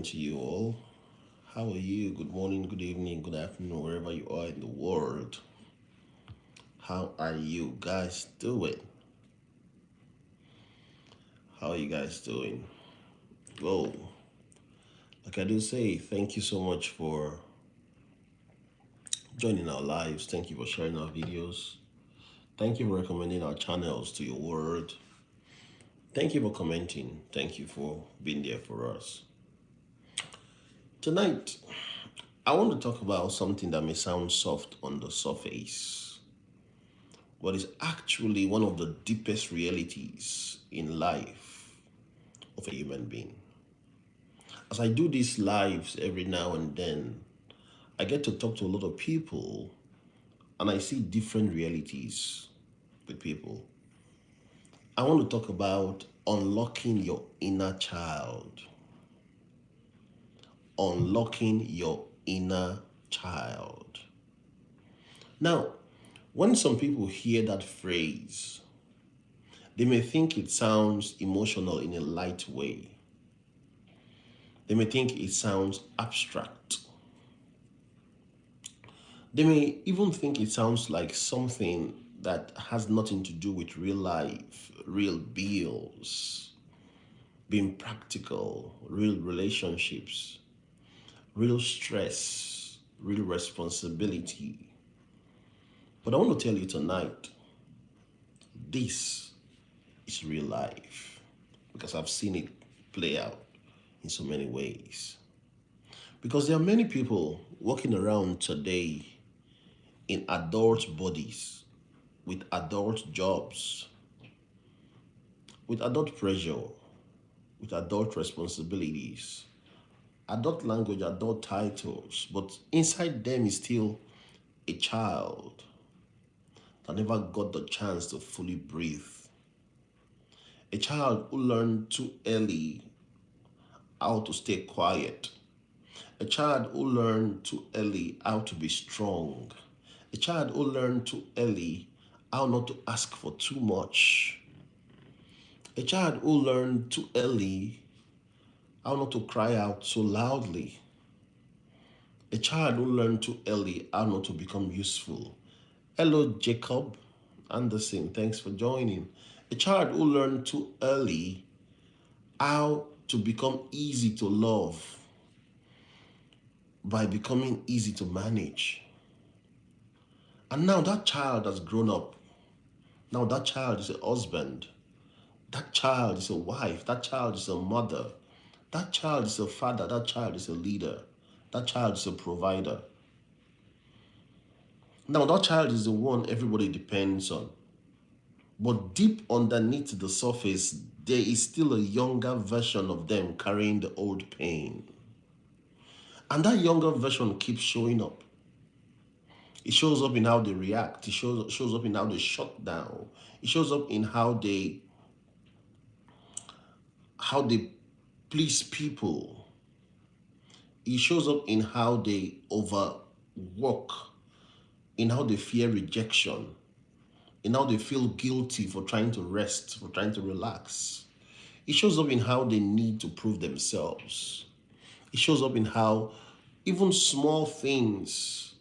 to you all. How are you? Good morning, good evening, good afternoon, wherever you are in the world. How are you guys doing? How are you guys doing? Well, like I do say, thank you so much for joining our lives. Thank you for sharing our videos. Thank you for recommending our channels to your world. Thank you for commenting. Thank you for being there for us. Tonight, I want to talk about something that may sound soft on the surface, but is actually one of the deepest realities in life of a human being. As I do these lives every now and then, I get to talk to a lot of people and I see different realities with people. I want to talk about unlocking your inner child. Unlocking your inner child. Now, when some people hear that phrase, they may think it sounds emotional in a light way. They may think it sounds abstract. They may even think it sounds like something that has nothing to do with real life, real bills, being practical, real relationships, real stress, real responsibility. But I want to tell you tonight, this is real life because I've seen it play out in so many ways. Because there are many people walking around today in adult bodies, with adult jobs, with adult pressure, with adult responsibilities, adult language, adult titles, but inside them is still a child that never got the chance to fully breathe. A child who learned too early how to stay quiet. A child who learned too early how to be strong. A child who learned too early how not to ask for too much. A child who learned too early how not to cry out so loudly. A child who learned too early how not to become useful. Hello, Jacob Anderson. Thanks for joining. A child who learned too early how to become easy to love by becoming easy to manage. And now that child has grown up. Now that child is a husband. That child is a wife. That child is a mother. That child is a father. That child is a leader. That child is a provider. Now that child is the one everybody depends on. But deep underneath the surface, there is still a younger version of them carrying the old pain. And that younger version keeps showing up. It shows up in how they react. It shows up in how they shut down. It shows up in how they please people. It shows up in how they overwork, in how they fear rejection, in how they feel guilty for trying to rest, for trying to relax. It shows up in how they need to prove themselves. It shows up in how even small things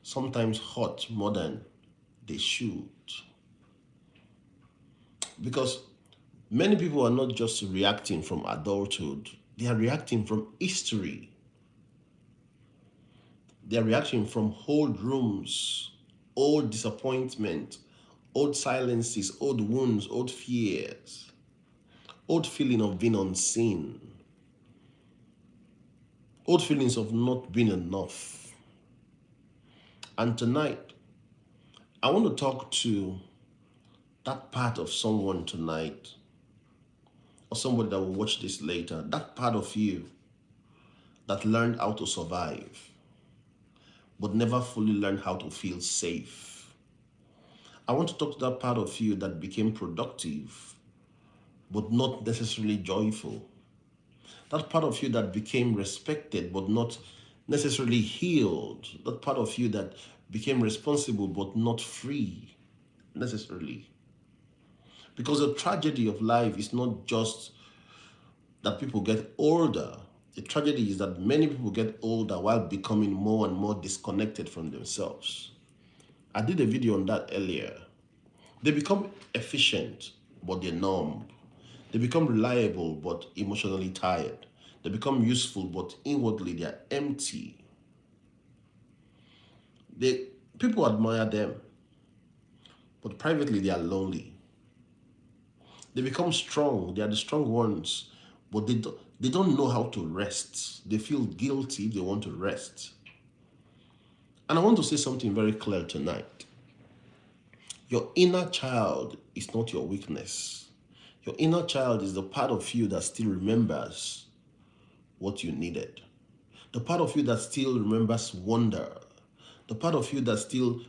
sometimes hurt more than they should. Because many people are not just reacting from adulthood, they are reacting from history. They are reacting from old rooms, old disappointment, old silences, old wounds, old fears, old feeling of being unseen, old feelings of not being enough. And tonight, I want to talk to that part of someone tonight, or somebody that will watch this later, that part of you that learned how to survive, but never fully learned how to feel safe. I want to talk to that part of you that became productive, but not necessarily joyful. That part of you that became respected, but not necessarily healed. That part of you that became responsible, but not free necessarily. Because the tragedy of life is not just that people get older. The tragedy is that many people get older while becoming more and more disconnected from themselves. I did a video on that earlier. They become efficient, but they're numb. They become reliable, but emotionally tired. They become useful, but inwardly they're empty. They People admire them, but privately they are lonely. They become strong. They are the strong ones, but they don't know how to rest. They feel guilty if they want to rest. And I want to say something very clear tonight. Your inner child is not your weakness. Your inner child is the part of you that still remembers what you needed. The part of you that still remembers wonder. The part of you that still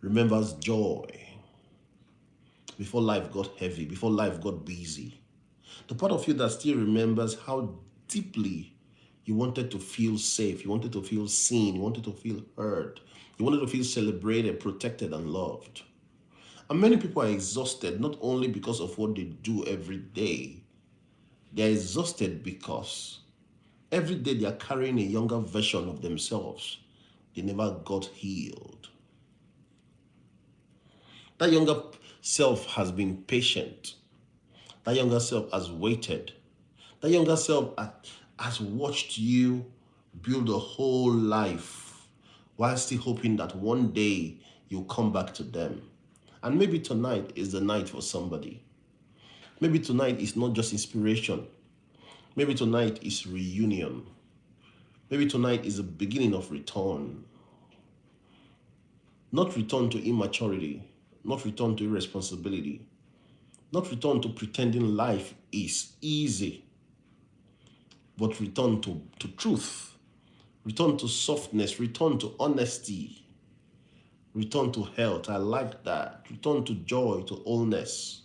remembers joy before life got heavy, before life got busy. The part of you that still remembers how deeply you wanted to feel safe, you wanted to feel seen, you wanted to feel heard, you wanted to feel celebrated, protected, and loved. And many people are exhausted not only because of what they do every day, they're exhausted because every day they are carrying a younger version of themselves. They never got healed. That younger self has been patient. That younger self has waited. That younger self has watched you build a whole life while still hoping that one day you'll come back to them. And maybe tonight is the night for somebody. Maybe tonight is not just inspiration. Maybe tonight is reunion. Maybe tonight is the beginning of return. Not return to immaturity, not return to irresponsibility, not return to pretending life is easy, but return to truth, return to softness, return to honesty, return to health. I like that. Return to joy, to wholeness.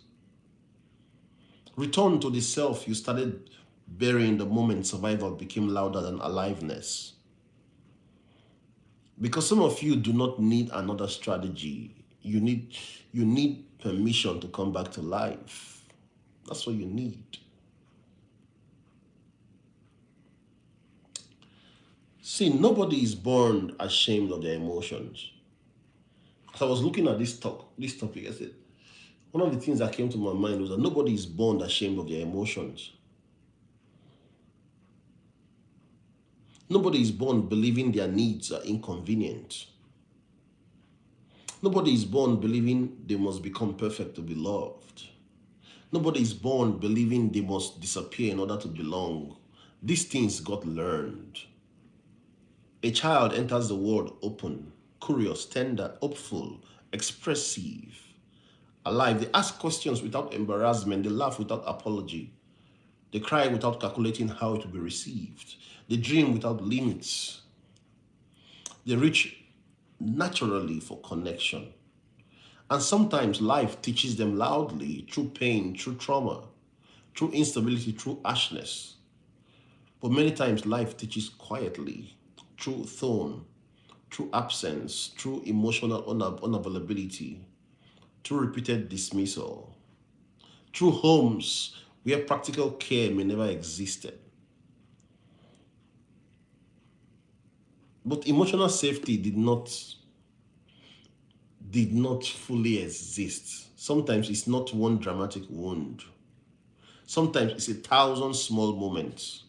Return to the self you started burying the moment survival became louder than aliveness. Because some of you do not need another strategy. You need permission to come back to life. That's what you need. See, nobody is born ashamed of their emotions. As I was looking at this topic, I said, one of the things that came to my mind was that nobody is born ashamed of their emotions. Nobody is born believing their needs are inconvenient. Nobody is born believing they must become perfect to be loved. Nobody is born believing they must disappear in order to belong. These things got learned. A child enters the world open, curious, tender, hopeful, expressive, alive. They ask questions without embarrassment. They laugh without apology. They cry without calculating how it will be received. They dream without limits. They reach naturally for connection. And sometimes life teaches them loudly through pain, through trauma, through instability, through harshness. But many times life teaches quietly, through thorn, through absence, through emotional unavailability, through repeated dismissal, through homes where practical care may never existed. But emotional safety did not fully exist. Sometimes it's not one dramatic wound. Sometimes it's 1,000 small moments.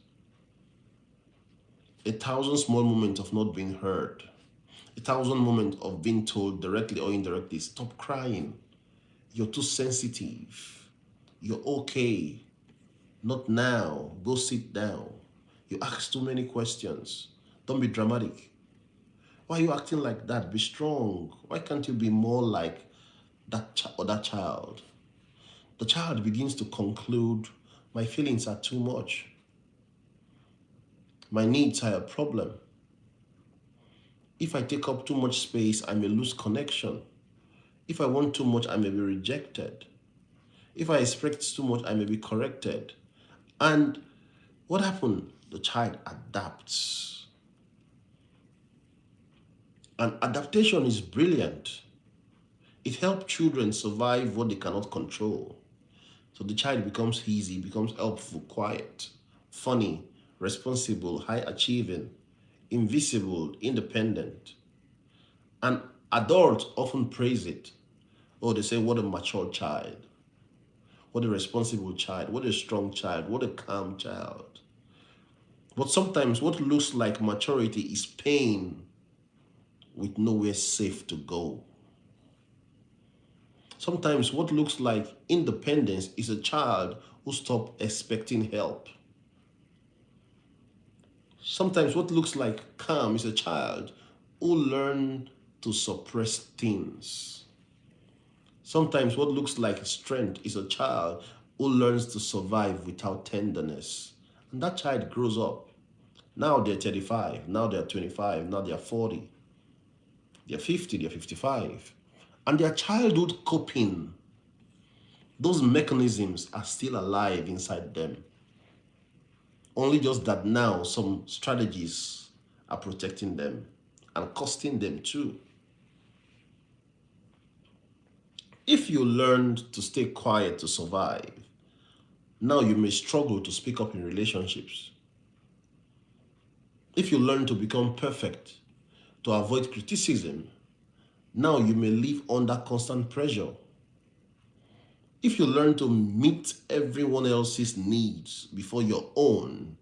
1,000 small moments of not being heard. 1,000 moments of being told directly or indirectly, stop crying. You're too sensitive. You're okay. Not now. Go sit down. You ask too many questions. Don't be dramatic. Why are you acting like that? Be strong. Why can't you be more like that child? The child begins to conclude, my feelings are too much. My needs are a problem. If I take up too much space, I may lose connection. If I want too much, I may be rejected. If I expect too much, I may be corrected. And what happened? The child adapts. And adaptation is brilliant. It helps children survive what they cannot control. So the child becomes easy, becomes helpful, quiet, funny, responsible, high achieving, invisible, independent. And adults often praise it. Oh, they say, what a mature child, what a responsible child, what a strong child, what a calm child. But sometimes what looks like maturity is pain with nowhere safe to go. Sometimes what looks like independence is a child who stopped expecting help. Sometimes what looks like calm is a child who learned to suppress things. Sometimes what looks like strength is a child who learns to survive without tenderness. And that child grows up. Now they're 35, now they're 25, now they're 40, they're 50, they're 55. And their childhood coping, those mechanisms are still alive inside them. Only just that now some strategies are protecting them and costing them too. If you learned to stay quiet to survive, now you may struggle to speak up in relationships. If you learn to become perfect to avoid criticism, now you may live under constant pressure. If you learn to meet everyone else's needs before your own,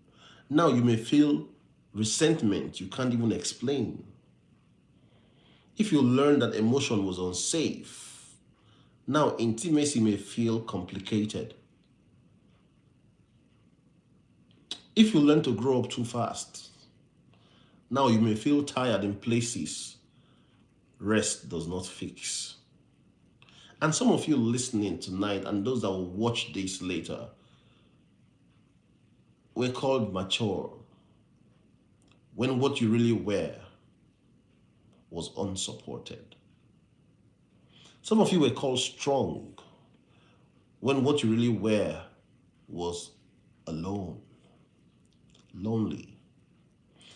now you may feel resentment you can't even explain. If you learn that emotion was unsafe, now intimacy may feel complicated. If you learn to grow up too fast, now you may feel tired in places rest does not fix. And some of you listening tonight and those that will watch this later were called mature when what you really were was unsupported. Some of you were called strong when what you really were was alone, lonely.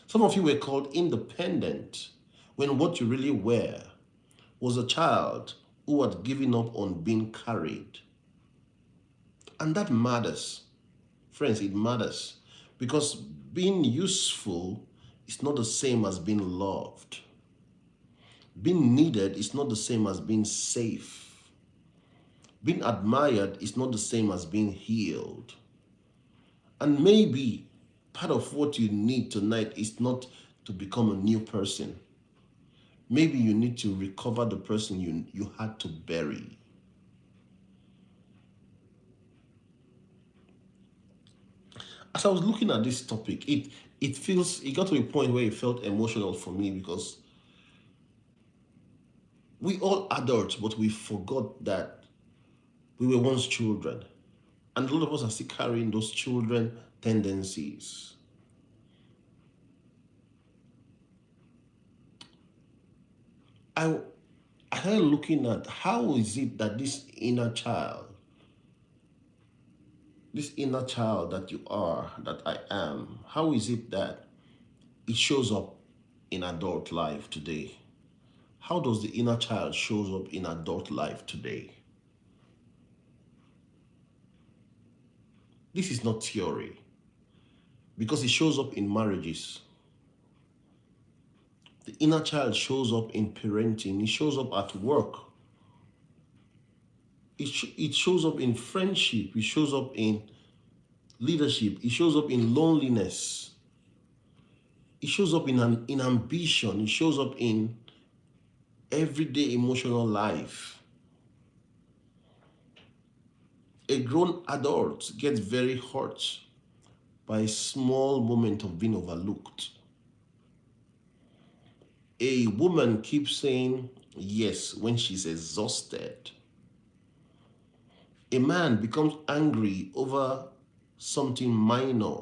Some of you were called independent when what you really were was a child who had given up on being carried. And that matters. Friends, it matters because being useful is not the same as being loved. Being needed is not the same as being safe. Being admired is not the same as being healed. And maybe part of what you need tonight is not to become a new person. Maybe you need to recover the person you had to bury. As I was looking at this topic, it got to a point where it felt emotional for me because we all adults, but we forgot that we were once children. And a lot of us are still carrying those children tendencies. I I started looking at how is it that this inner child that you are, that I am, how is it that it shows up in adult life today? How does the inner child shows up in adult life today? This is not theory because it shows up in marriages. The inner child shows up in parenting. It shows up at work. It shows up in friendship. It shows up in leadership. It shows up in loneliness. It shows up in ambition. It shows up in everyday emotional life. A grown adult gets very hurt by a small moment of being overlooked. A woman keeps saying yes when she's exhausted. A man becomes angry over something minor,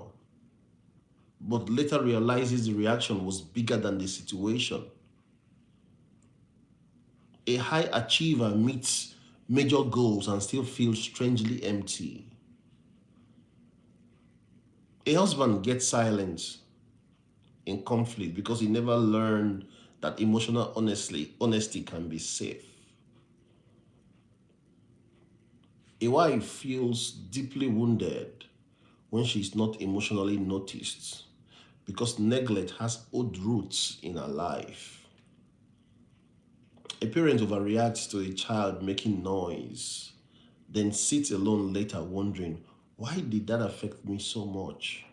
but later realizes the reaction was bigger than the situation. A high achiever meets major goals and still feels strangely empty. A husband gets silence in conflict because he never learned that emotional honesty can be safe. A wife feels deeply wounded when she's not emotionally noticed, because neglect has old roots in her life. A parent overreacts to a child making noise, then sits alone later wondering, why did that affect me so much?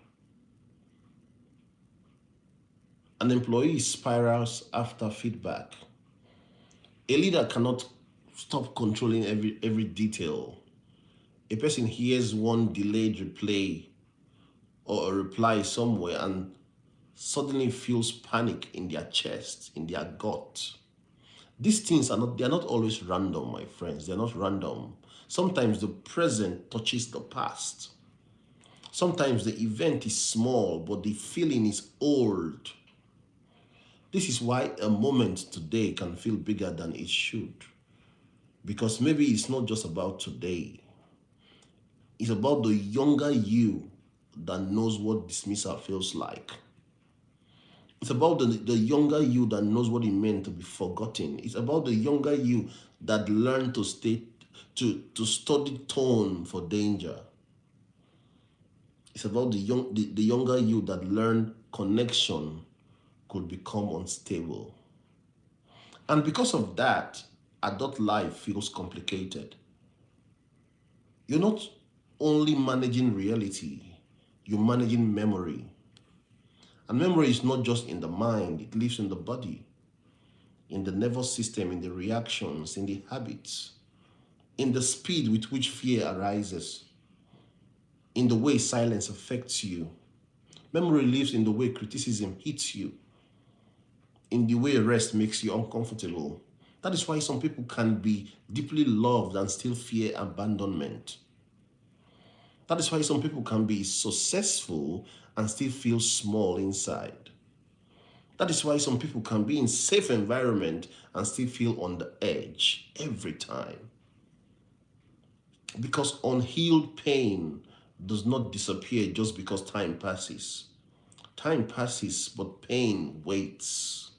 An employee spirals after feedback. A leader cannot stop controlling every detail. A person hears one delayed replay or a reply somewhere and suddenly feels panic in their chest, in their gut. These things they're not always random, my friends. They're not random. Sometimes the present touches the past. Sometimes the event is small, but the feeling is old. This is why a moment today can feel bigger than it should. Because maybe it's not just about today, it's about the younger you that knows what dismissal feels like. It's about the younger you that knows what it meant to be forgotten. It's about the younger you that learned to to study tone for danger. It's about the younger you that learned connection could become unstable. And because of that, adult life feels complicated. You're not only managing reality, you're managing memory. And memory is not just in the mind, it lives in the body, in the nervous system, in the reactions, in the habits, in the speed with which fear arises, in the way silence affects you. Memory lives in the way criticism hits you, in the way rest makes you uncomfortable. That is why some people can be deeply loved and still fear abandonment. That is why some people can be successful and still feel small inside. That is why some people can be in safe environment and still feel on the edge every time. Because unhealed pain does not disappear just because time passes. Time passes, but pain waits.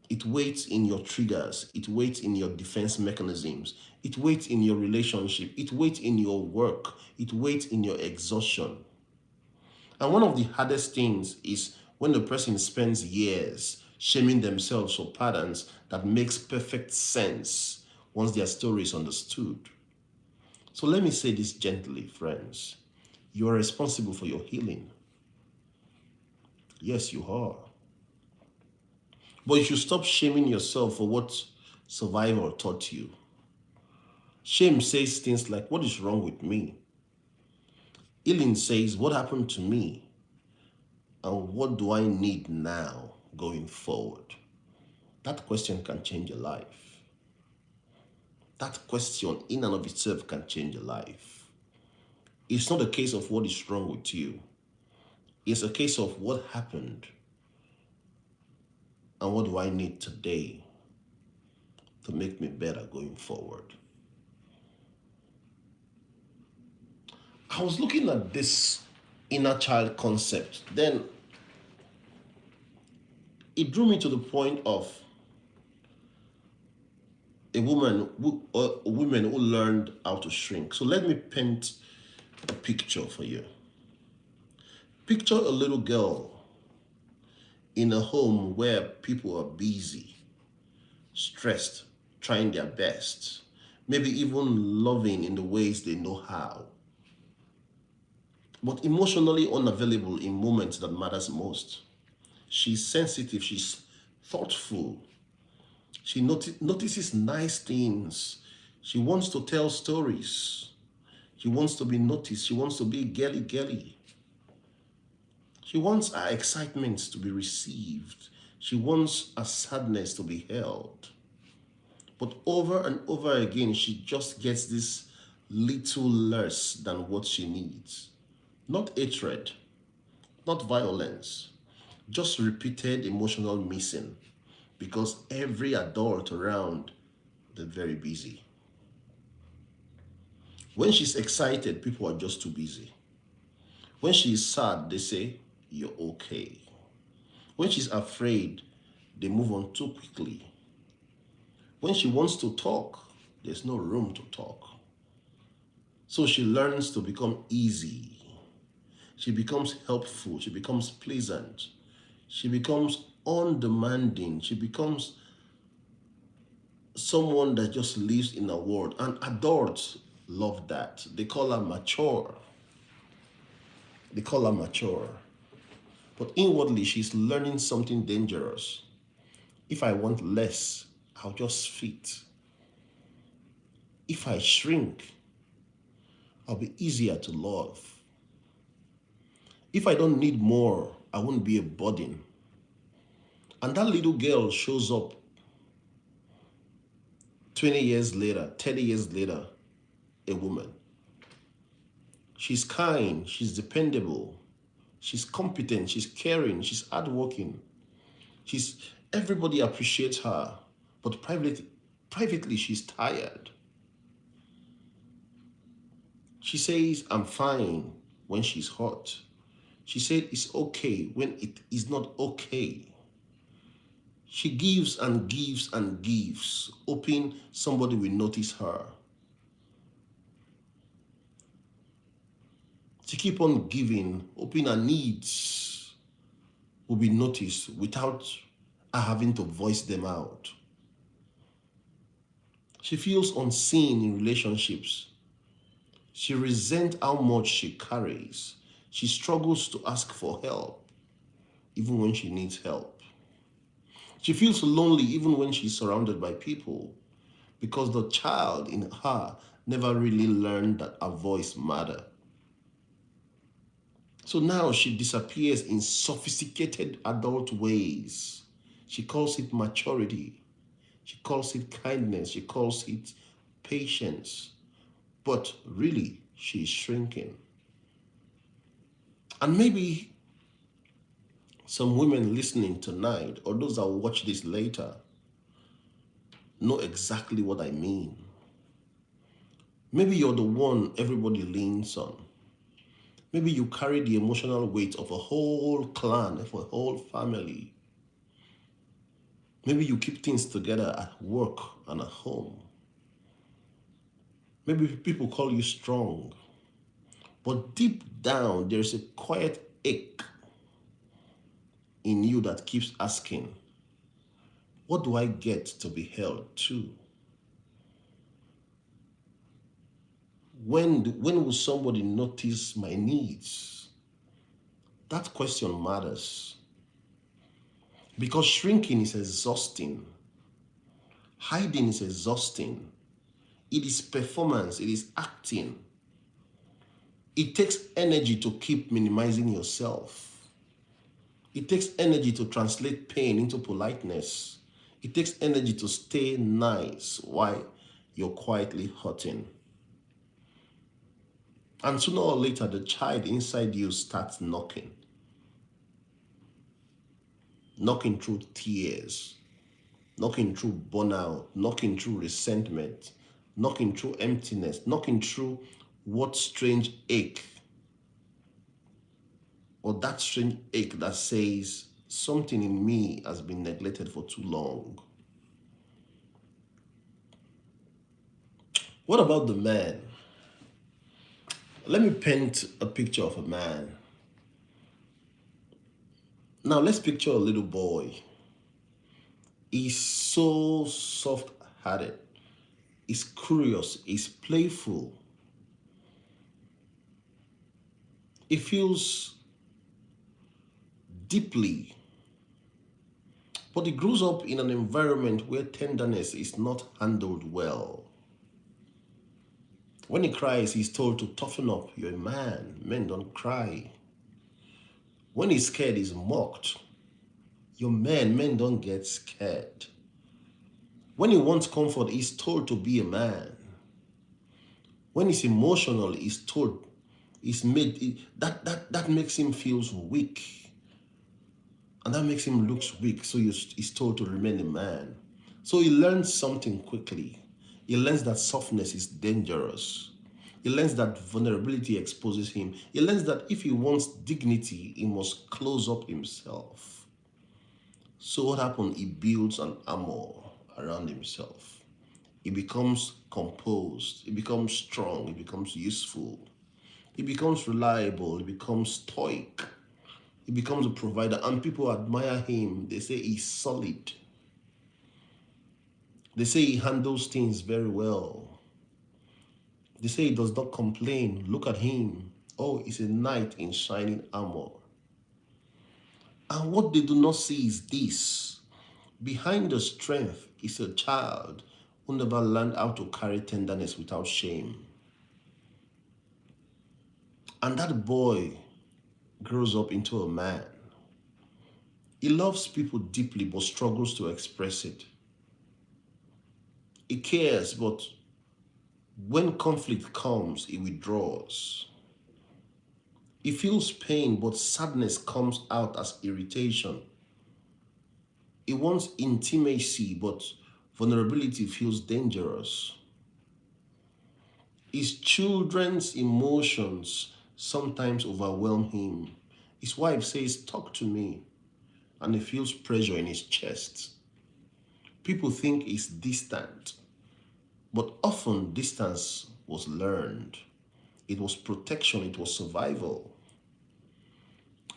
It waits in your triggers. It waits in your defense mechanisms. It waits in your relationship. It waits in your work. It waits in your exhaustion. And one of the hardest things is when the person spends years shaming themselves for patterns that makes perfect sense once their story is understood. So let me say this gently, friends. You are responsible for your healing. Yes, you are. But you should stop shaming yourself for what survival taught you. Shame says things like, what is wrong with me? Healing says, what happened to me? And what do I need now going forward? That question can change your life. That question in and of itself can change your life. It's not a case of what is wrong with you. It's a case of what happened and what do I need today to make me better going forward. I was looking at this inner child concept. Then it drew me to the point of a woman who learned how to shrink. So let me paint a picture for you. Picture a little girl in a home where people are busy, stressed, trying their best, maybe even loving in the ways they know how, but emotionally unavailable in moments that matters most. She's sensitive, she's thoughtful, she notices nice things, she wants to tell stories, she wants to be noticed, she wants to be girly girly. She wants her excitement to be received. She wants her sadness to be held. But over and over again, she just gets this little less than what she needs. Not hatred, not violence, just repeated emotional missing. Because every adult around, they're very busy. When she's excited, people are just too busy. When she's sad, they say, you're okay. When she's afraid, they move on too quickly. When she wants to talk, there's no room to talk. So she learns to become easy. She becomes helpful. She becomes pleasant. She becomes undemanding. She becomes someone that just lives in a world. And adults love that. They call her mature. They call her mature. But inwardly, she's learning something dangerous. If I want less, I'll just fit. If I shrink, I'll be easier to love. If I don't need more, I won't be a burden. And that little girl shows up 20 years later, 30 years later, a woman. She's kind, she's dependable, she's competent, she's caring, she's hardworking. She's everybody appreciates her, but privately she's tired. She says I'm fine when she's hot. She said it's okay when it is not okay. She gives and gives and gives, hoping somebody will notice her. She keep on giving, hoping her needs will be noticed without her having to voice them out. She feels unseen in relationships. She resents how much she carries. She struggles to ask for help, even when she needs help. She feels lonely even when she's surrounded by people because the child in her never really learned that her voice mattered. So now she disappears in sophisticated adult ways. She calls it maturity. She calls it kindness. She calls it patience. But really, she's shrinking. And maybe some women listening tonight, or those that will watch this later, know exactly what I mean. Maybe you're the one everybody leans on. Maybe you carry the emotional weight of a whole clan, of a whole family. Maybe you keep things together at work and at home. Maybe people call you strong. But deep down, there's a quiet ache in you that keeps asking, what do I get to be held to? When will somebody notice my needs? That question matters because shrinking is exhausting. Hiding is exhausting. It is performance, it is acting. It takes energy to keep minimizing yourself. It takes energy to translate pain into politeness. It takes energy to stay nice while you're quietly hurting. And sooner or later, the child inside you starts knocking through tears, knocking through burnout, knocking through resentment, knocking through emptiness, knocking through what strange ache, or that strange ache that says something in me has been neglected for too long. What about the man? Let me paint a picture of a man. Now let's picture a little boy. He's so soft hearted, he's curious, he's playful. He feels deeply, but he grows up in an environment where tenderness is not handled well. When he cries, he's told to toughen up. You're a man. Men don't cry. When he's scared, he's mocked. You're men. Men don't get scared. When he wants comfort, he's told to be a man. When he's emotional, he's told, he's made, that makes him feels weak. And that makes him looks weak. So he's told to remain a man. So he learns something quickly. He learns that softness is dangerous. He learns that vulnerability exposes him. He learns that if he wants dignity, he must close up himself. So what happened? He builds an armor around himself. He becomes composed. He becomes strong. He becomes useful. He becomes reliable, he becomes stoic, he becomes a provider, and people admire him. They say he's solid. They say he handles things very well. They say he does not complain. Look at him. Oh, he's a knight in shining armor. And what they do not see is this. Behind the strength is a child who never learned how to carry tenderness without shame. And that boy grows up into a man. He loves people deeply but struggles to express it. He cares, but when conflict comes, he withdraws. He feels pain, but sadness comes out as irritation. He wants intimacy, but vulnerability feels dangerous. His children's emotions sometimes overwhelm him. His wife says, "Talk to me," and he feels pressure in his chest. People think he's distant, but often distance was learned. It was protection, it was survival.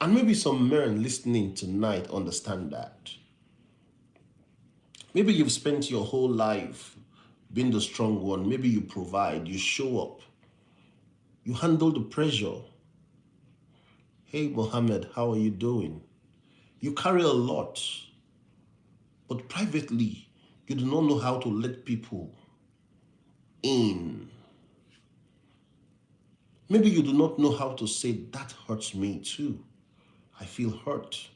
And maybe some men listening tonight understand that. Maybe you've spent your whole life being the strong one. Maybe you provide, you show up, you handle the pressure. Hey, Mohammed, how are you doing? You carry a lot, but privately, you do not know how to let people in. Maybe you do not know how to say, that hurts me too. I feel hurt.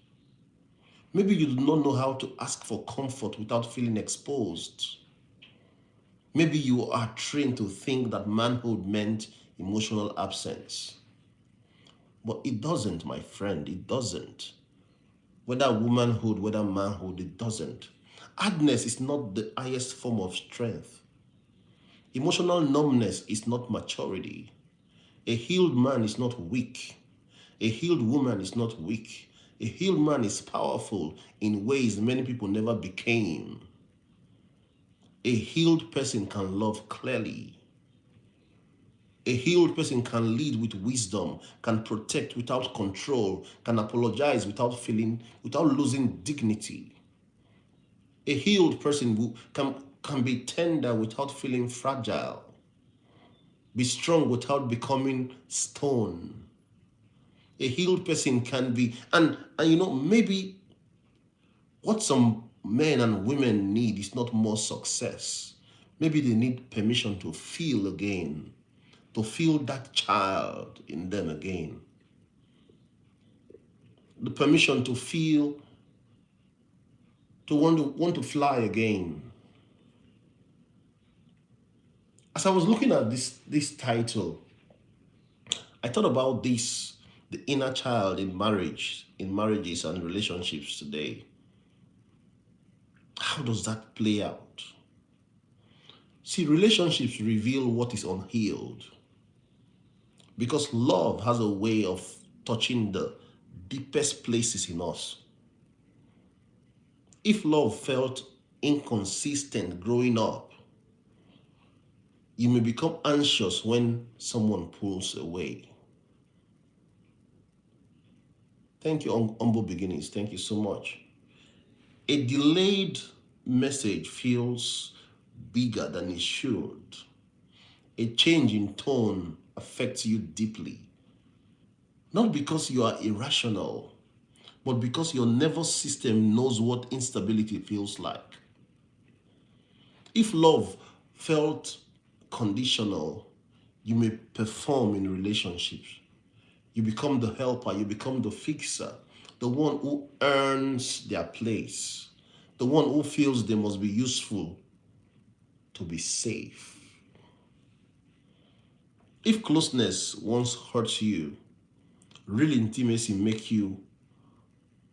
Maybe you do not know how to ask for comfort without feeling exposed. Maybe you are trained to think that manhood meant emotional absence. But it doesn't, my friend, it doesn't. Whether womanhood, whether manhood, it doesn't. Hardness is not the highest form of strength. Emotional numbness is not maturity. A healed man is not weak. A healed woman is not weak. A healed man is powerful in ways many people never became. A healed person can love clearly. A healed person can lead with wisdom, can protect without control, can apologize without losing dignity. A healed person who can be tender without feeling fragile, be strong without becoming stone. A healed person can be, and maybe what some men and women need is not more success. Maybe they need permission to feel again, to feel that child in them again. The permission to feel, to want to fly again. As I was looking at this title, I thought about this, the inner child in marriages and relationships today. How does that play out? See, relationships reveal what is unhealed because love has a way of touching the deepest places in us. If love felt inconsistent growing up, you may become anxious when someone pulls away. Thank you, Humble Beginnings. Thank you so much. A delayed message feels bigger than it should. A change in tone affects you deeply. Not because you are irrational, but because your nervous system knows what instability feels like. If love felt conditional, you may perform in relationships. You become the helper, you become the fixer, the one who earns their place, the one who feels they must be useful to be safe. If closeness once hurts you, real intimacy makes you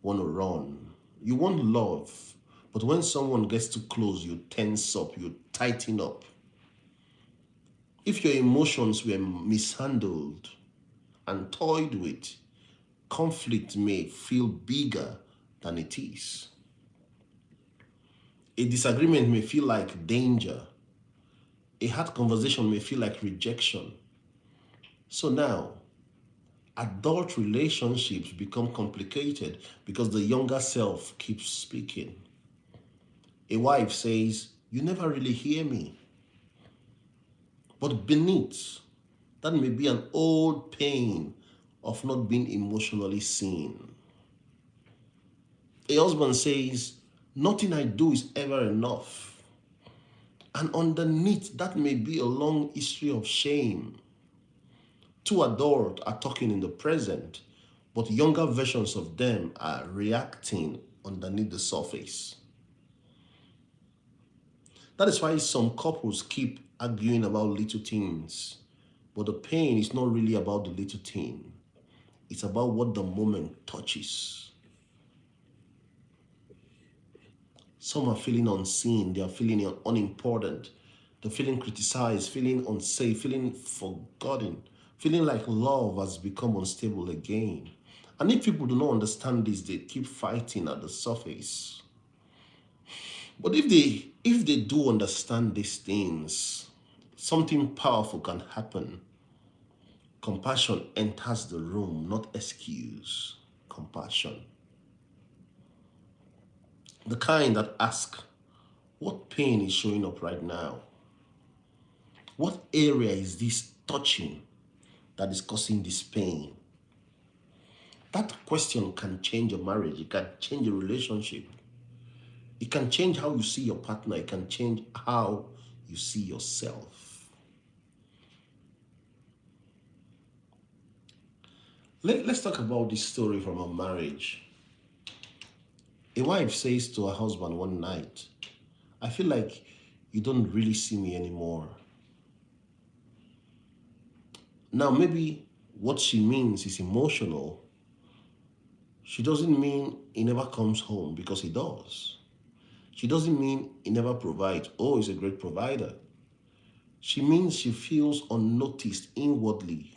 want to run. You want love, but when someone gets too close, you tense up, you tighten up. If your emotions were mishandled and toyed with, conflict may feel bigger than it is. A disagreement may feel like danger. A hard conversation may feel like rejection. So now, adult relationships become complicated because the younger self keeps speaking. A wife says, "You never really hear me." But beneath, that may be an old pain of not being emotionally seen. A husband says, "Nothing I do is ever enough." And underneath, that may be a long history of shame. Two adults are talking in the present, but younger versions of them are reacting underneath the surface. That is why some couples keep arguing about little things. But the pain is not really about the little thing, it's about what the moment touches. Some are feeling unseen, they are feeling unimportant, they're feeling criticized, feeling unsafe, feeling forgotten, feeling like love has become unstable again. And if people do not understand this, they keep fighting at the surface. But if they do understand these things, something powerful can happen. Compassion enters the room, not excuse. Compassion. The kind that asks, what pain is showing up right now? What area is this touching that is causing this pain? That question can change a marriage, it can change a relationship, it can change how you see your partner, it can change how you see yourself. Let's talk about this story from a marriage. A wife says to her husband one night, "I feel like you don't really see me anymore." Now, maybe what she means is emotional. She doesn't mean he never comes home, because he does. She doesn't mean he never provides. Oh, he's a great provider. She means she feels unnoticed inwardly.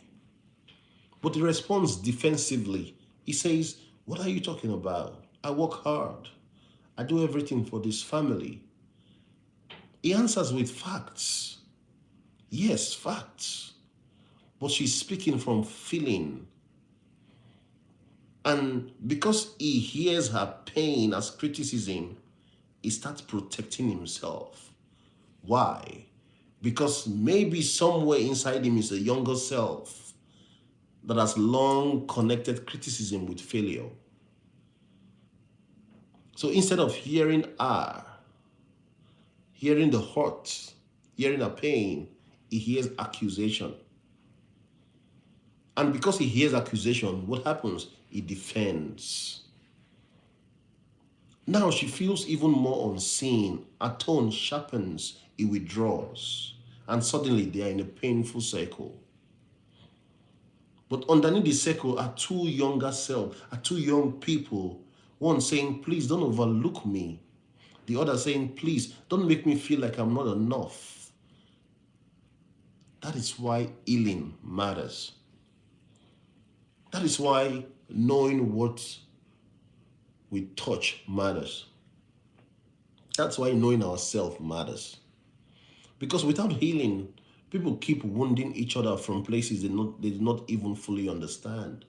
But he responds defensively. He says, "What are you talking about? I work hard. I do everything for this family." He answers with facts. Yes, facts. But she's speaking from feeling. And because he hears her pain as criticism, he starts protecting himself. Why? Because maybe somewhere inside him is a younger self that has long connected criticism with failure. So instead of hearing her, hearing the hurt, hearing her pain, he hears accusation. And because he hears accusation, what happens? He defends. Now she feels even more unseen. Her tone sharpens, he withdraws, and suddenly they are in a painful circle. But underneath the circle are two younger selves, are two young people. One saying, "Please don't overlook me." The other saying, "Please don't make me feel like I'm not enough." That is why healing matters. That is why knowing what we touch matters. That's why knowing ourselves matters. Because without healing, people keep wounding each other from places they do not even fully understand.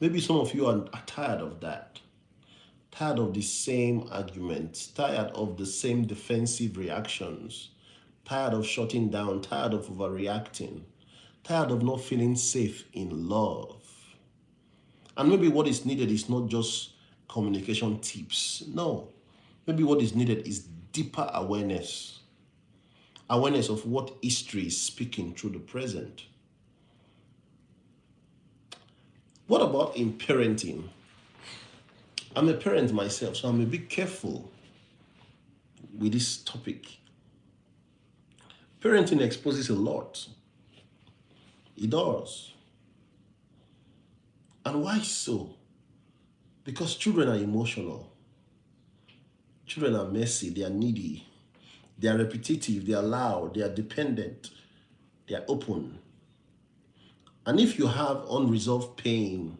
Maybe some of you are tired of that. Tired of the same arguments, tired of the same defensive reactions, tired of shutting down, tired of overreacting, tired of not feeling safe in love. And maybe what is needed is not just communication tips. No. Maybe what is needed is deeper awareness. Awareness of what history is speaking through the present. What about in parenting? I'm a parent myself, so I'm a bit careful with this topic. Parenting exposes a lot. It does. And why so? Because children are emotional. Children are messy, they are needy, they are repetitive, they are loud, they are dependent, they are open. And if you have unresolved pain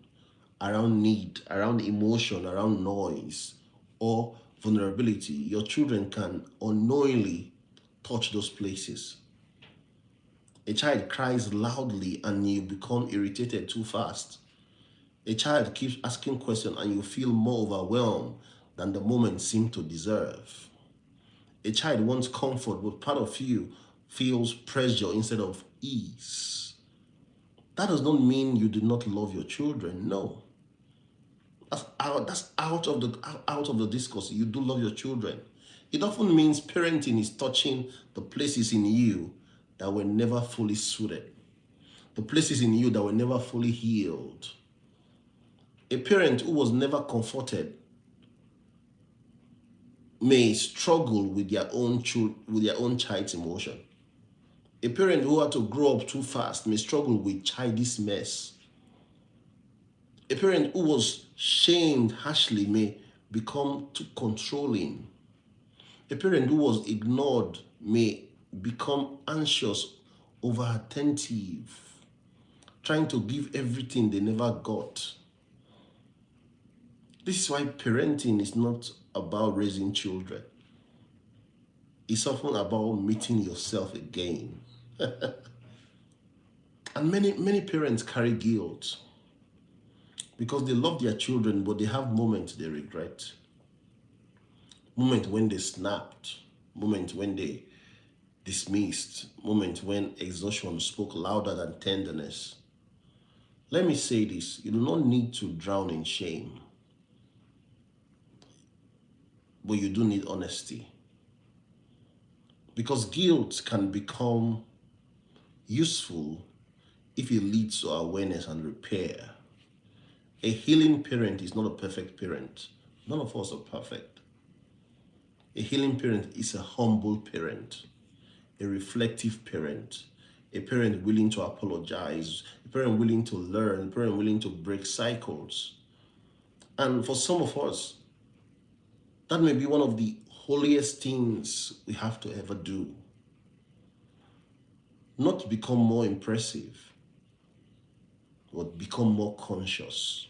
around need, around emotion, around noise, or vulnerability, your children can unknowingly touch those places. A child cries loudly and you become irritated too fast. A child keeps asking questions and you feel more overwhelmed than the moment seemed to deserve. A child wants comfort, but part of you feels pressure instead of ease. That does not mean you do not love your children. No, that's out of the discourse. You do love your children. It often means parenting is touching the places in you that were never fully suited, the places in you that were never fully healed. A parent who was never comforted may struggle with their own child's emotion. A parent who had to grow up too fast may struggle with childish mess. A parent who was shamed harshly may become too controlling. A parent who was ignored may become anxious, over attentive, trying to give everything they never got. This is why parenting is not about raising children. It's often about meeting yourself again. And many parents carry guilt because they love their children, but they have moments they regret. Moments when they snapped, moments when they dismissed, moments when exhaustion spoke louder than tenderness. Let me say this, you do not need to drown in shame, but you do need honesty. Because guilt can become useful if it leads to awareness and repair. A healing parent is not a perfect parent. None of us are perfect. A healing parent is a humble parent, a reflective parent, a parent willing to apologize, a parent willing to learn, a parent willing to break cycles. And for some of us, that may be one of the holiest things we have to ever do. Not to become more impressive, but become more conscious.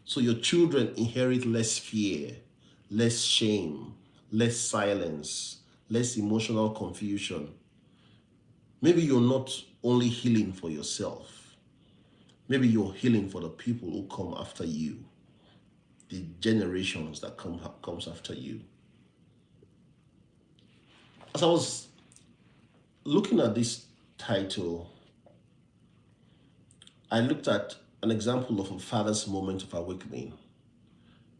So your children inherit less fear, less shame, less silence, less emotional confusion. Maybe you're not only healing for yourself, maybe you're healing for the people who come after you, the generations that comes after you. As I was looking at this title, I looked at an example of a father's moment of awakening.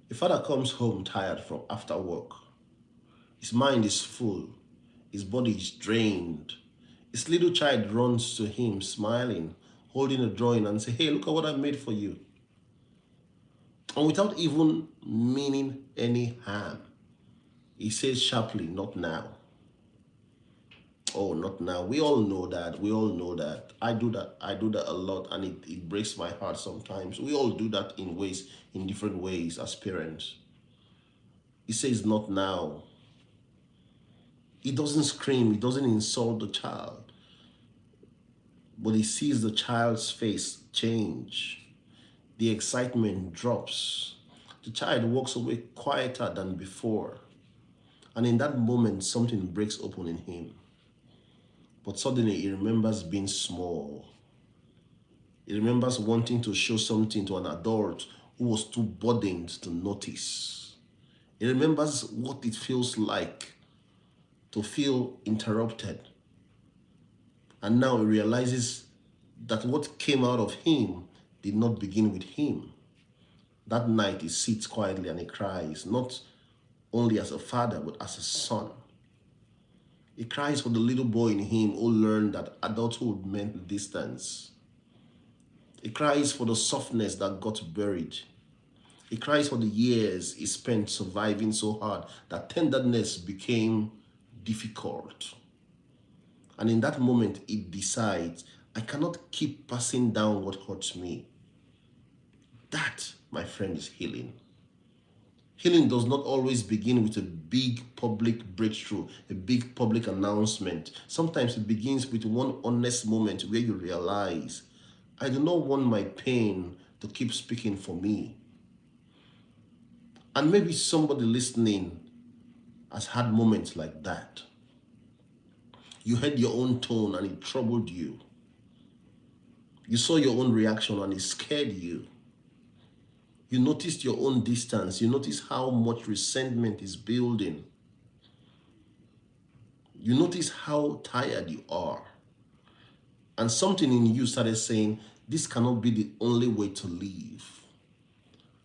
A father comes home tired from after work. His mind is full, his body is drained. His little child runs to him smiling, holding a drawing and say, "Hey, look at what I made for you." And without even meaning any harm, he says sharply, "Not now." Oh, not now. We all know that. We all know that. I do that. I do that a lot, and it breaks my heart sometimes. We all do that in different ways as parents. He says, "Not now." He doesn't scream, he doesn't insult the child, but he sees the child's face change. The excitement drops. The child walks away quieter than before. And in that moment, something breaks open in him. But suddenly, he remembers being small. He remembers wanting to show something to an adult who was too burdened to notice. He remembers what it feels like to feel interrupted. And now he realizes that what came out of him did not begin with him. That night he sits quietly and he cries, not only as a father, but as a son. He cries for the little boy in him who learned that adulthood meant distance. He cries for the softness that got buried. He cries for the years he spent surviving so hard that tenderness became difficult. And in that moment, he decides, I cannot keep passing down what hurts me. That, my friend, is healing. Healing does not always begin with a big public breakthrough, a big public announcement. Sometimes it begins with one honest moment where you realize, I do not want my pain to keep speaking for me. And maybe somebody listening has had moments like that. You heard your own tone and it troubled you. You saw your own reaction and it scared you. You noticed your own distance. You noticed how much resentment is building. You notice how tired you are. And something in you started saying, this cannot be the only way to live.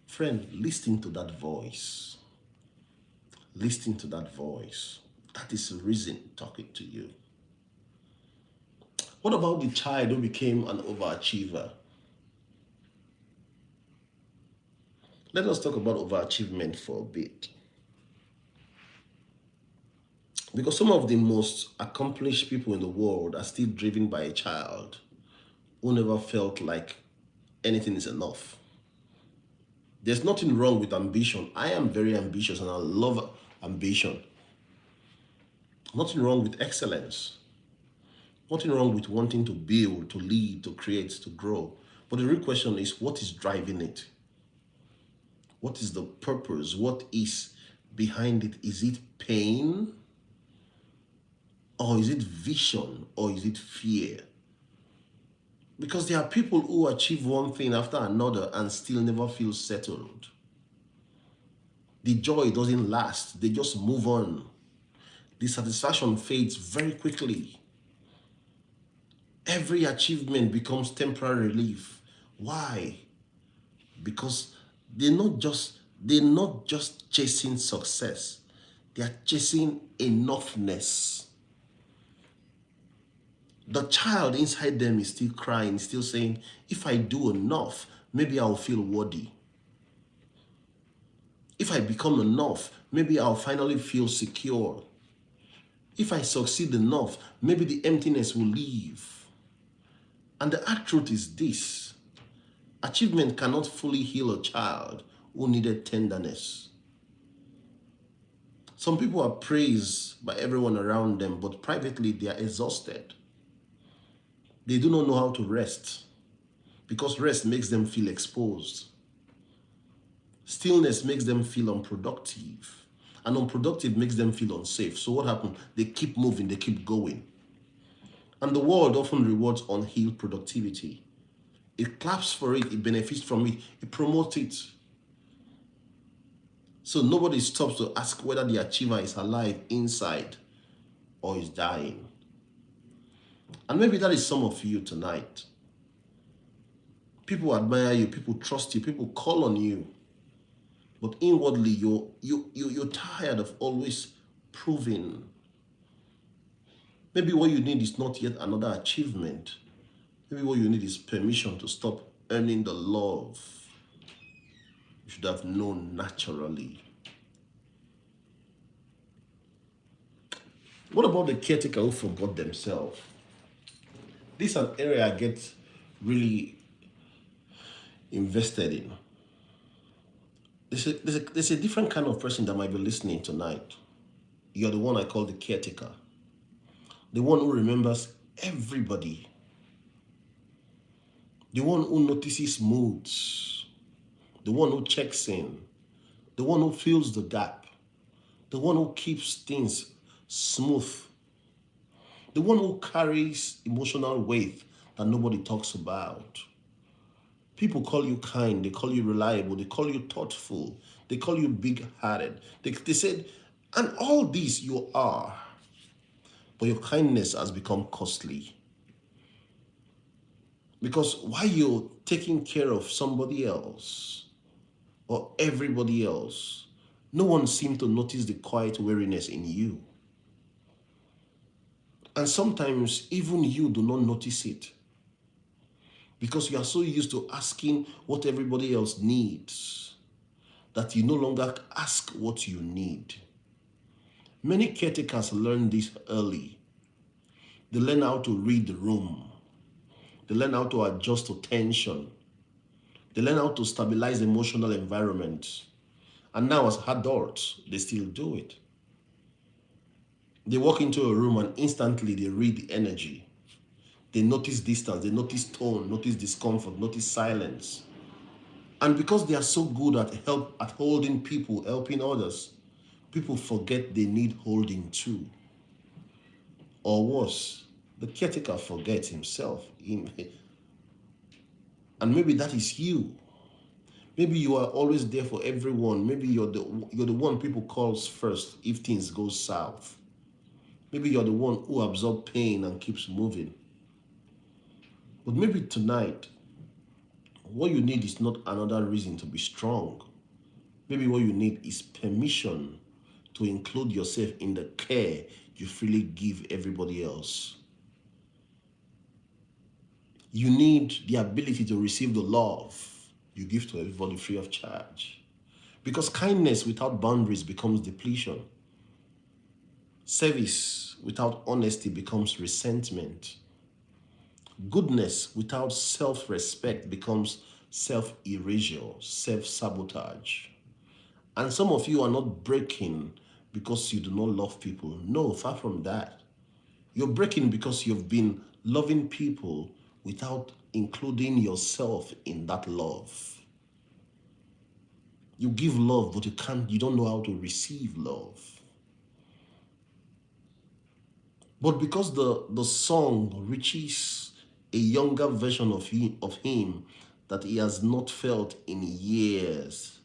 Friend, listen to that voice. Listen to that voice. That is the reason talking to you. What about the child who became an overachiever? Let us talk about overachievement for a bit. Because some of the most accomplished people in the world are still driven by a child who never felt like anything is enough. There's nothing wrong with ambition. I am very ambitious and I love ambition. Nothing wrong with excellence. Nothing wrong with wanting to build, to lead, to create, to grow. But the real question is, what is driving it? What is the purpose? What is behind it? Is it pain? Or is it vision? Or is it fear? Because there are people who achieve one thing after another and still never feel settled. The joy doesn't last. They just move on. The satisfaction fades very quickly. Every achievement becomes temporary relief. Why? Because they're not just chasing success. They are chasing enoughness. The child inside them is still crying, still saying, if I do enough, maybe I'll feel worthy. If I become enough, maybe I'll finally feel secure. If I succeed enough, maybe the emptiness will leave. And the hard truth is this: achievement cannot fully heal a child who needed tenderness. Some people are praised by everyone around them, but privately they are exhausted. They do not know how to rest because rest makes them feel exposed. Stillness makes them feel unproductive. And unproductive makes them feel unsafe. So what happens? They keep moving, they keep going. And the world often rewards unhealed productivity. It claps for it, it benefits from it, it promotes it. So nobody stops to ask whether the achiever is alive inside or is dying. And maybe that is some of you tonight. People admire you, people trust you, people call on you. But inwardly, you're tired of always proving. Maybe what you need is not yet another achievement. Maybe what you need is permission to stop earning the love you should have known naturally. What about the caretaker who forgot themselves? This is an area I get really invested in. There's a different kind of person that might be listening tonight. You're the one I call the caretaker. The one who remembers everybody. The one who notices moods. The one who checks in. The one who fills the gap. The one who keeps things smooth. The one who carries emotional weight that nobody talks about. People call you kind, they call you reliable, they call you thoughtful, they call you big-hearted. They said, and all these you are, but your kindness has become costly. Because while you're taking care of somebody else or everybody else, no one seems to notice the quiet weariness in you. And sometimes even you do not notice it. Because you are so used to asking what everybody else needs that you no longer ask what you need. Many caretakers learn this early. They learn how to read the room. They learn how to adjust to tension. They learn how to stabilize emotional environment. And now as adults, they still do it. They walk into a room and instantly they read the energy. They notice distance, they notice tone, notice discomfort, notice silence. And because they are so good at holding people, helping others, people forget they need holding too. Or worse, the caretaker forgets himself. And maybe that is you. Maybe you are always there for everyone. Maybe you're the one people calls first if things go south. Maybe you're the one who absorbs pain and keeps moving. But maybe tonight, what you need is not another reason to be strong. Maybe what you need is permission to include yourself in the care you freely give everybody else. You need the ability to receive the love you give to everybody free of charge. Because kindness without boundaries becomes depletion. Service without honesty becomes resentment. Goodness without self respect becomes self erasure, self sabotage. And some of you are not breaking because you do not love people. No, far from that. You're breaking because you've been loving people without including yourself in that love. You give love, but you don't know how to receive love. But because the song reaches a younger version of him that he has not felt in years,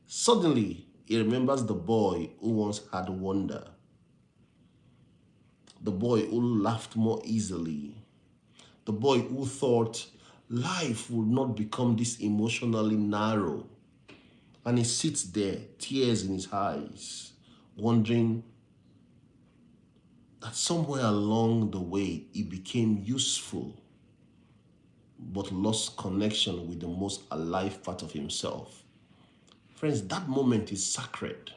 suddenly he remembers the boy who once had wonder, the boy who laughed more easily, the boy who thought life would not become this emotionally narrow. And he sits there, tears in his eyes, wondering that somewhere along the way he became useful but lost connection with the most alive part of himself. Friends, that moment is sacred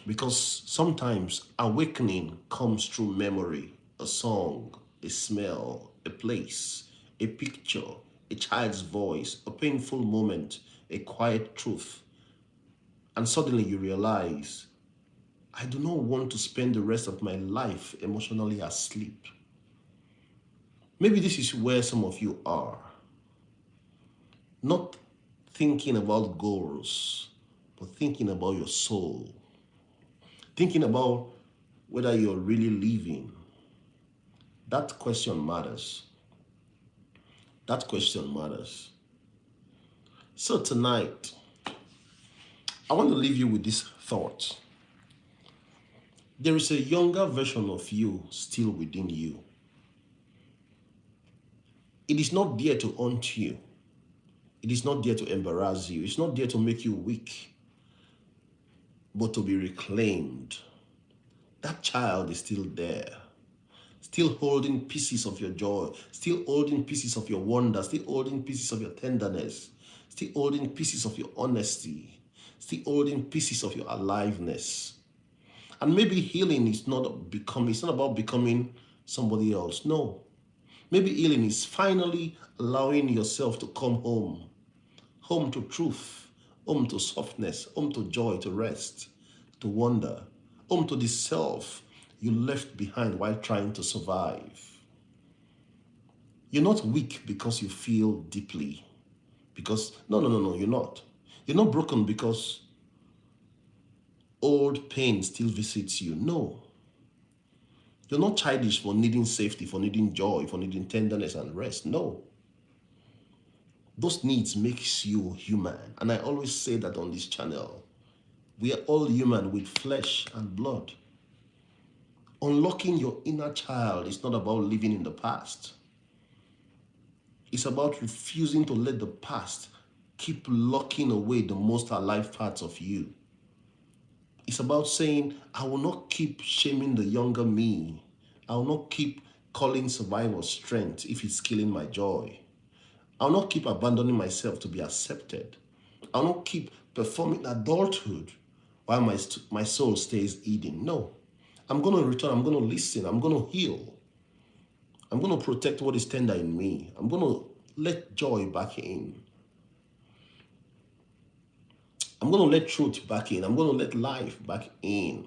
because sometimes awakening comes through memory, a song, a smell, a place, a picture, a child's voice, a painful moment, a quiet truth. And suddenly you realize, I do not want to spend the rest of my life emotionally asleep. Maybe this is where some of you are. Not thinking about goals, but thinking about your soul. Thinking about whether you're really living. That question matters. That question matters. So tonight, I want to leave you with this thought. There is a younger version of you still within you. It is not there to haunt you. It is not there to embarrass you. It's not there to make you weak, but to be reclaimed. That child is still there, still holding pieces of your joy, still holding pieces of your wonder, still holding pieces of your tenderness, still holding pieces of your honesty, still holding pieces of your aliveness. And maybe healing is it's not about becoming somebody else. No. Maybe healing is finally allowing yourself to come home. Home to truth, home to softness, home to joy, to rest, to wonder, home to the self you left behind while trying to survive. You're not weak because you feel deeply. Because, no, you're not. You're not broken because old pain still visits you. No. You're not childish for needing safety, for needing joy, for needing tenderness and rest. No. Those needs makes you human. And I always say that on this channel. We are all human with flesh and blood. Unlocking your inner child is not about living in the past. It's about refusing to let the past keep locking away the most alive parts of you. It's about saying, I will not keep shaming the younger me. I will not keep calling survival strength if it's killing my joy. I'll not keep abandoning myself to be accepted. I'll not keep performing adulthood while my soul stays eating. No. I'm going to return. I'm going to listen. I'm going to heal. I'm going to protect what is tender in me. I'm going to let joy back in. I'm going to let truth back in. I'm going to let life back in.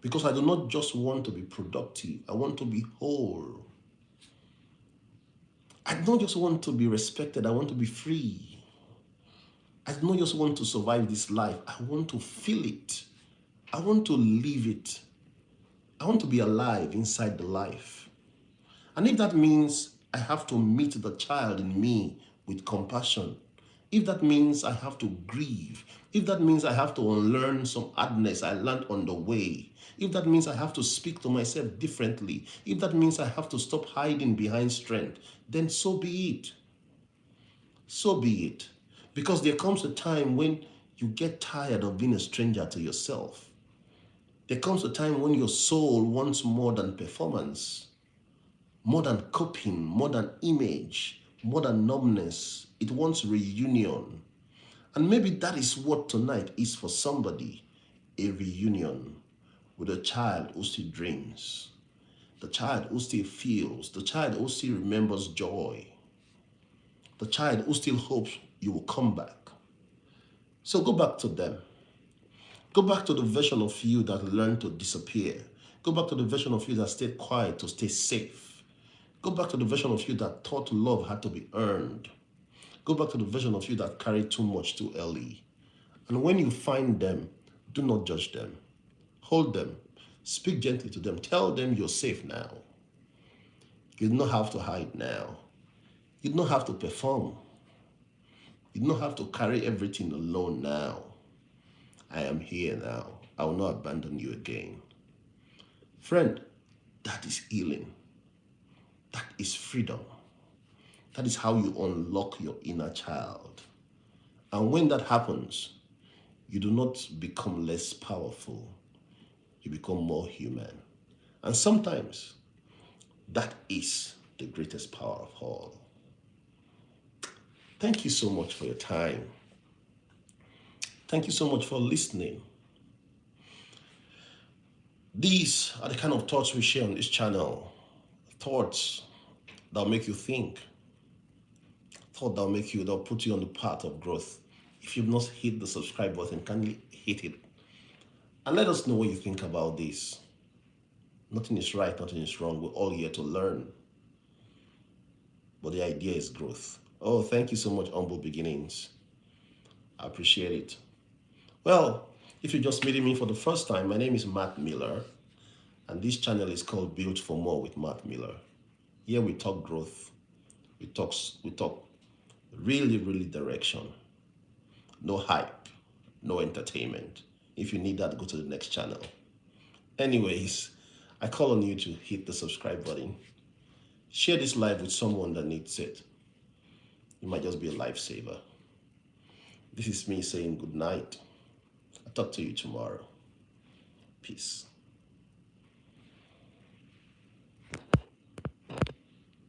Because I do not just want to be productive. I want to be whole. I don't just want to be respected. I want to be free. I don't just want to survive this life. I want to feel it. I want to live it. I want to be alive inside the life. And if that means I have to meet the child in me with compassion, if that means I have to grieve, if that means I have to unlearn some hardness I learned on the way, if that means I have to speak to myself differently, if that means I have to stop hiding behind strength, then so be it. So be it. Because there comes a time when you get tired of being a stranger to yourself. There comes a time when your soul wants more than performance, more than coping, more than image, more than numbness. It wants reunion. And maybe that is what tonight is for somebody, a reunion with a child who still dreams, the child who still feels, the child who still remembers joy, the child who still hopes you will come back. So go back to them. Go back to the version of you that learned to disappear. Go back to the version of you that stayed quiet to stay safe. Go back to the version of you that thought love had to be earned. Go back to the version of you that carried too much too early. And when you find them, do not judge them. Hold them. Speak gently to them. Tell them you're safe now. You do not have to hide now. You do not have to perform. You do not have to carry everything alone now. I am here now. I will not abandon you again. Friend, that is healing. That is freedom. That is how you unlock your inner child. And when that happens, you do not become less powerful. You become more human. And sometimes that is the greatest power of all. Thank you so much for your time. Thank you so much for listening. These are the kind of thoughts we share on this channel. Thoughts that'll make you think. Thought that'll put you on the path of growth. If you've not hit the subscribe button, kindly hit it. And let us know what you think about this. Nothing is right, nothing is wrong. We're all here to learn. But the idea is growth. Oh, thank you so much, Humble Beginnings. I appreciate it. Well, if you're just meeting me for the first time, my name is Matt Miller, and this channel is called Built for More with Matt Miller. Here we talk growth. We talk really, really direction. No hype, no entertainment. If you need that, go to the next channel. Anyways, I call on you to hit the subscribe button. Share this live with someone that needs it. You might just be a lifesaver. This is me saying good night. I'll talk to you tomorrow. Peace.